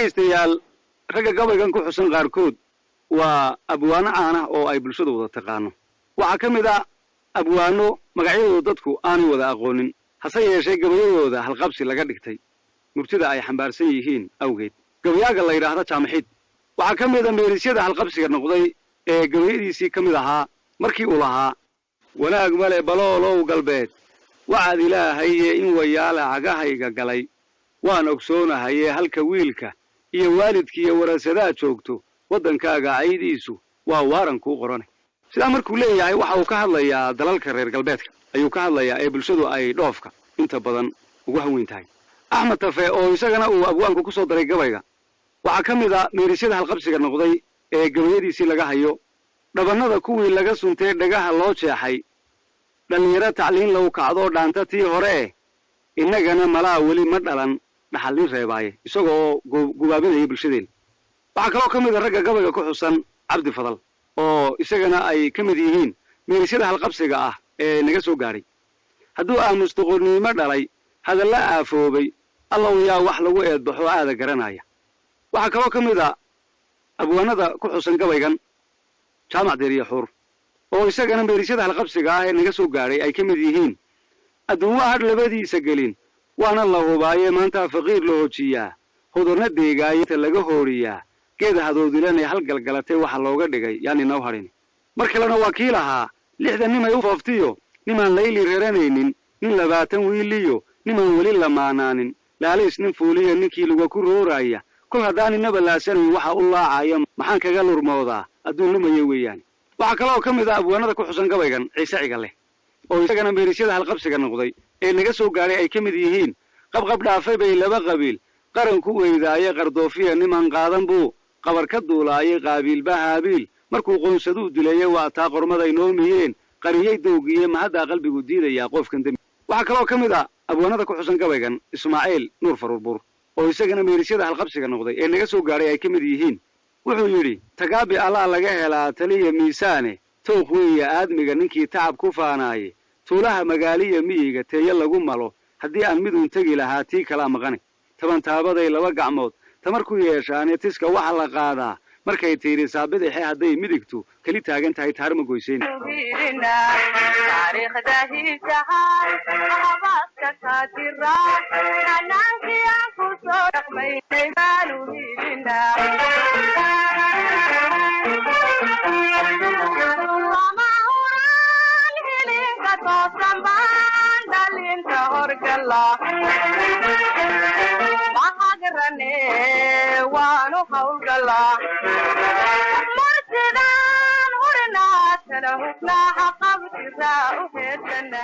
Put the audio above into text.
dhegaystayaal ragga gabaygan ku xusan qaarkood waa abwaano caan ah oo ay bulshadu wada taqaano waxa ka mid ah abwaano magacyadooda dadku aanay wada aqoonin hase yeeshee gabayadooda halqabsi laga dhigtay murtida ay xambaarsan yihiin awgeed gabayaaga la yiraahdo jaamixid waxa ka mid ah meerisyada halqabsiga noqday ee gabayadiisii ka mid ahaa markii uu lahaa wanaag male baloolow galbeed wacad ilaahay in wayaala cagahayga galay waan ogsoonahay halka wiilka iyo waalidkiiyo warasadaad joogto wadankaaga caydiisu waa waaran ku qoran sida markuu leeyahay waxa uu ka hadlayaa dalalka reer galbeedka ayuu ka hadlayaa ee bulshadu ay dhoofka inta badan ugu haweyn tahay Axmed Tafe oo isagana uu abwaanku ku soo daray gabayga waxa ka mid ah meerisyada halqabsiga noqday ee gabayadiisii laga hayo dhabanada kuwii laga suntay dhagaha loo jeexay dhalinyaro tacliin lagu kacdo dhaanta tii hore inagana malaa wali ma dhalan dhaxalin reebaaye isagoo gubaabinaya bulshadeen waxa kaloo ka mid ah ragga gabayga ku xusan Cabdi Fadal oo isagana ay ka mid yihiin meerisyada halqabsiga ah ee naga soo gaaray hadduu aamustuqurnimo dhalay hadalla aafoobay allow yaa wax lagu eedbaxo aada garanaya waxa kaloo ka mid ah abwaanada ku xusan gabaygan jaamac deeriya xur oo isagana meerisyada halqabsiga ah ee naga soo gaaray ay ka mid yihiin adduunka had labadiisa gelin waana la hubaaye maanta faqiir loo hojiyaa hodorna deegaayta laga hooriyaa geeda hadoodilanay hal galgalatay waxa looga dhigay yaani noo harin markalena wakiilaha 60 nin ay u fooftiyo niman layli reeranaynin nin 20 wiiliyo niman wali lamaanaanin laaleys nin fuuliyo ninkii lagu ku rooraya kul hadaan inaba laasan waxa u laacaya maxaan kaga lurmoodaa adduun lumaye weeyaan waxa kaloo ka mid ah abwaanada ku xusan gabaygan ciise cigalle oo isagana meerisyada halqabsiga noqday ee naga soo gaaray ay ka mid yihiin qabqab dhaafay bay laba qabiil qaran ku weydaaye qardoofiya niman qaadan buu qabar ka duulaayay qaabiil bahaabiil markuu qoonsadu dilayay waa taa qormada ay noomiyeen qariyay dowgiye mahada qalbigu diidaya qofkan dambi waxa kaloo ka mid ah abwaanada ku xusan gabaygan Ismaaciil Nuur Faruur oo isagana meerisyada halqabsiga noqday ee naga soo gaaray ay ka mid yihiin wuxuu yiri tagaabi Allah laga helaa taliya miisaane tooq weeye aadmiga ninkii tacab ku faanaayay tuulaha magaaliya miyiga teeya lagu malo haddii aan mid uun tagi lahaa tii kala maqan taban taabaday laba gacmood tamarku yeeshaan tiska waxa la qaadaa markay tiirisaa bidixii hadday midigtu kali taagan tahay taarma goyseen taariikhda hiisaha abaska saadira anaanki aan ku soo dhaqmay baalu hiilina dalinta horgala mahagrane waanu hawlgala marsidaan urinaa tala hubnaa qabtisa u heesana